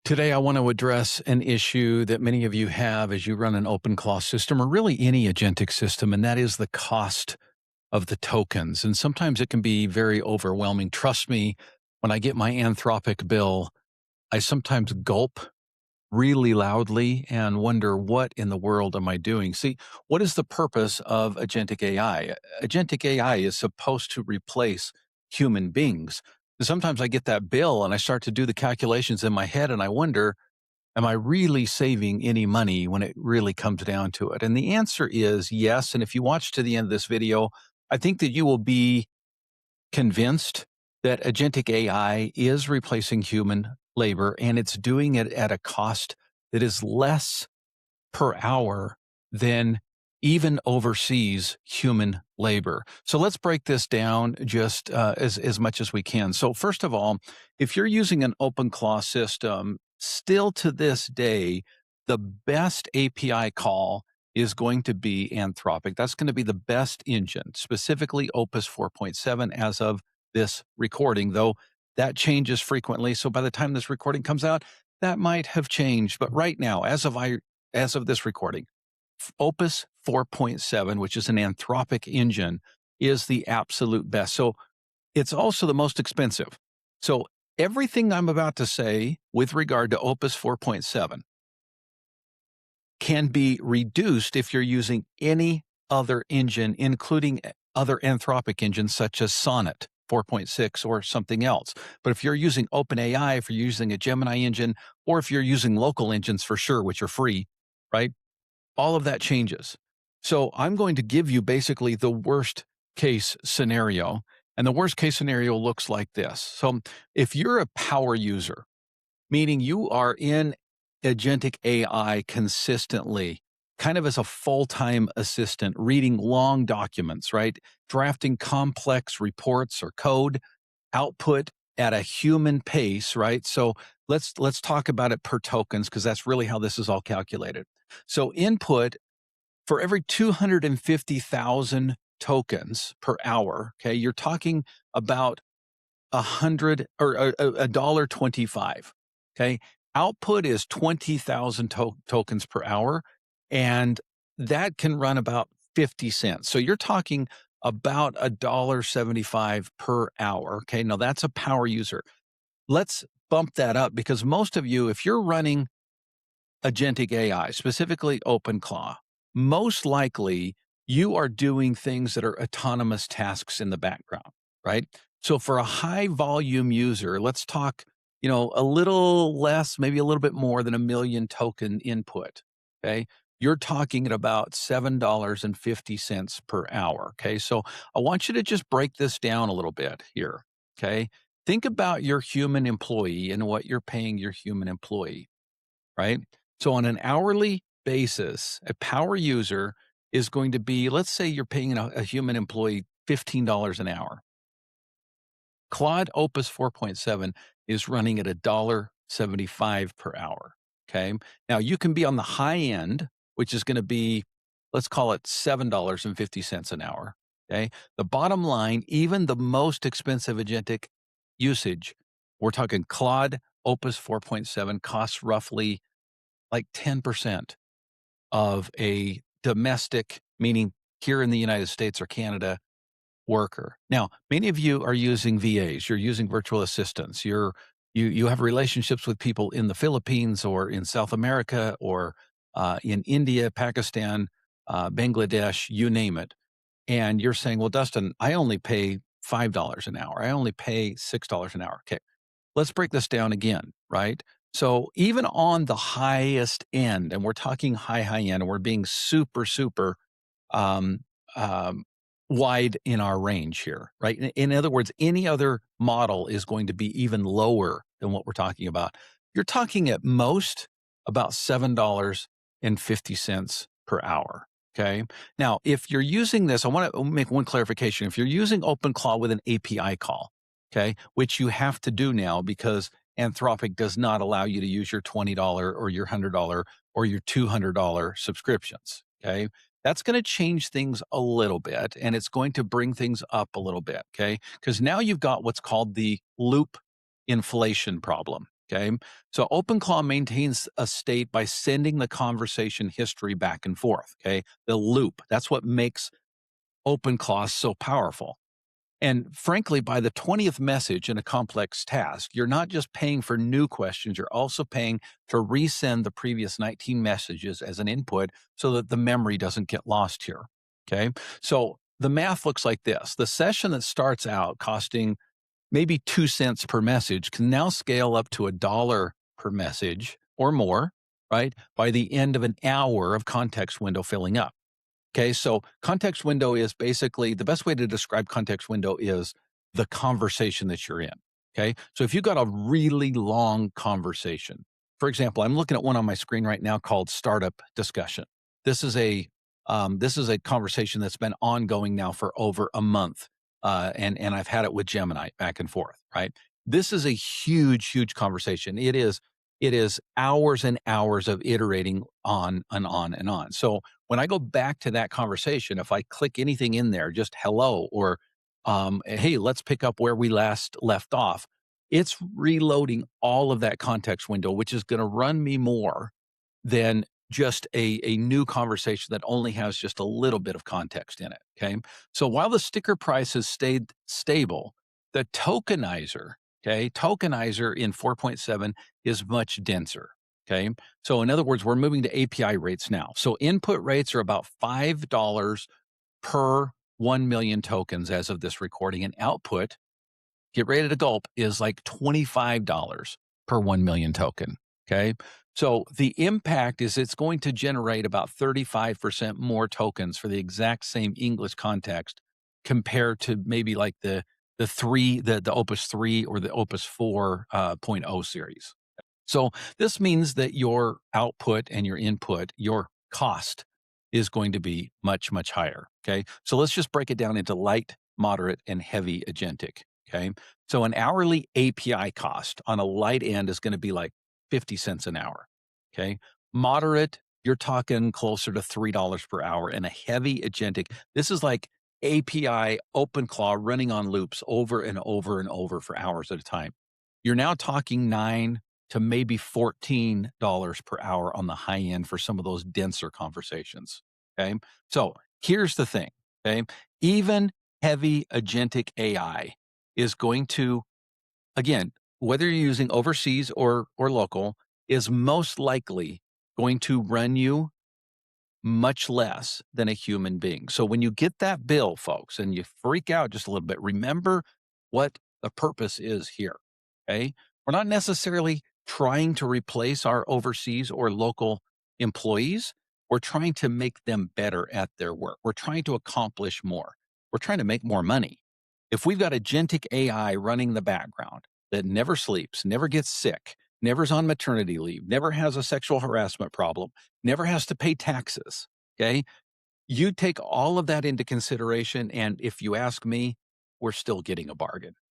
Today, I want to address an issue that many of you have as you run an open claw system or really any agentic system, and that is the cost of the tokens. And sometimes it can be very overwhelming. Trust me, when I get my Anthropic bill, I sometimes gulp really loudly and wonder, what in the world am I doing? See, what is the purpose of agentic AI? Agentic AI is supposed to replace human beings. And sometimes I get that bill and I start to do the calculations in my head and I wonder, am I really saving any money when it really comes down to it? And the answer is yes. And if you watch to the end of this video, I think that you will be convinced that agentic AI is replacing human labor and it's doing it at a cost that is less per hour than even overseas human labor. So let's break this down just as much as we can. So first of all, if you're using an open claw system, still to this day, the best API call is going to be Anthropic. That's going to be the best engine, specifically Opus 4.7 as of this recording, though that changes frequently. So by the time this recording comes out, that might have changed. But right now, as of this recording, Opus 4.7, which is an Anthropic engine, is the absolute best. So it's also the most expensive. So everything I'm about to say with regard to Opus 4.7 can be reduced if you're using any other engine, including other Anthropic engines such as Sonnet 4.6 or something else. But if you're using OpenAI, if you're using a Gemini engine, or if you're using local engines for sure, which are free, right? All of that changes. So I'm going to give you basically the worst case scenario. And the worst case scenario looks like this. So if you're a power user, meaning you are in agentic AI consistently, kind of as a full-time assistant, reading long documents, right? Drafting complex reports or code, output at a human pace, right? So let's talk about it per tokens because that's really how this is all calculated. So input for every 250,000 tokens per hour, okay, you're talking about 100 or a dollar 25. Okay. Output is 20,000 tokens per hour, and that can run about 50 cents. So you're talking about a dollar 75 per hour. Okay. Now that's a power user. Let's bump that up because most of you, if you're running agentic AI, specifically OpenClaw, most likely you are doing things that are autonomous tasks in the background, right? So for a high volume user, let's talk, a little less, maybe a little bit more than a million token input. Okay. You're talking at about $7.50 per hour. Okay. So I want you to just break this down a little bit here. Okay. Think about your human employee and what you're paying your human employee, right? So on an hourly basis, a power user is going to be, let's say you're paying a human employee $15 an hour. Claude Opus 4.7 is running at $1.75 per hour. Okay. Now you can be on the high end, which is going to be, let's call it $7.50 an hour. Okay. The bottom line, even the most expensive agentic usage, we're talking Claude Opus 4.7 costs roughly like 10% of a domestic, meaning here in the United States or Canada, worker. Now, many of you are using VAs, you're using virtual assistants, you have relationships with people in the Philippines or in South America or in India, Pakistan, Bangladesh, you name it. And you're saying, well, Dustin, I only pay $5 an hour. I only pay $6 an hour. Okay. Let's break this down again, right? So even on the highest end, and we're talking high end, and we're being super um, um, wide in our range here, right? In other words, any other model is going to be even lower than what we're talking about. You're talking at most about $7.50 per hour. Okay. Now, if you're using this, I want to make one clarification. If you're using OpenClaw with an API call, okay, which you have to do now because Anthropic does not allow you to use your $20 or your $100 or your $200 subscriptions. Okay. That's going to change things a little bit and it's going to bring things up a little bit. Okay. Because now you've got what's called the loop inflation problem. Okay. So OpenClaw maintains a state by sending the conversation history back and forth. Okay. The loop. That's what makes OpenClaw so powerful. And frankly, by the 20th message in a complex task, you're not just paying for new questions, you're also paying to resend the previous 19 messages as an input so that the memory doesn't get lost here. Okay. So the math looks like this: the session that starts out costing maybe 2 cents per message can now scale up to $1 per message or more, right? By the end of an hour of context window filling up. Okay, so context window is basically the best way to describe context window is the conversation that you're in. Okay, so if you got a really long conversation, for example, I'm looking at one on my screen right now called startup discussion. This is a conversation that's been ongoing now for over a month, and I've had it with Gemini back and forth. Right, this is a huge conversation. It is hours and hours of iterating on and on and on. So when I go back to that conversation, if I click anything in there, just hello or hey, let's pick up where we last left off, it's reloading all of that context window, which is going to run me more than just a new conversation that only has just a little bit of context in it. Okay. So while the sticker price has stayed stable, the tokenizer in 4.7 is much denser. Okay. So in other words, we're moving to API rates now. So input rates are about $5 per 1 million tokens as of this recording, and output, get ready to gulp, is like $25 per 1 million token. Okay. So the impact is it's going to generate about 35% more tokens for the exact same English context compared to maybe like the Opus 3 or the Opus 4.0 series. So this means that your output and your input, your cost is going to be much higher. Okay. So let's just break it down into light, moderate, and heavy agentic. Okay. So an hourly API cost on a light end is going to be like 50 cents an hour. Okay. Moderate, you're talking closer to $3 per hour. And a heavy agentic, this is like API OpenClaw running on loops over and over and over for hours at a time. You're now talking 9 to maybe $14 per hour on the high end for some of those denser conversations. Okay. So here's the thing. Okay. Even heavy agentic AI is going to, again, whether you're using overseas or local, is most likely going to run you much less than a human being. So when you get that bill, folks, and you freak out just a little bit, remember what the purpose is here. Okay. We're not necessarily trying to replace our overseas or local employees. We're trying to make them better at their work. We're trying to accomplish more. We're trying to make more money. If we've got agentic AI running the background that never sleeps, never gets sick, never's on maternity leave, never has a sexual harassment problem, never has to pay taxes. Okay. You take all of that into consideration. And if you ask me, we're still getting a bargain.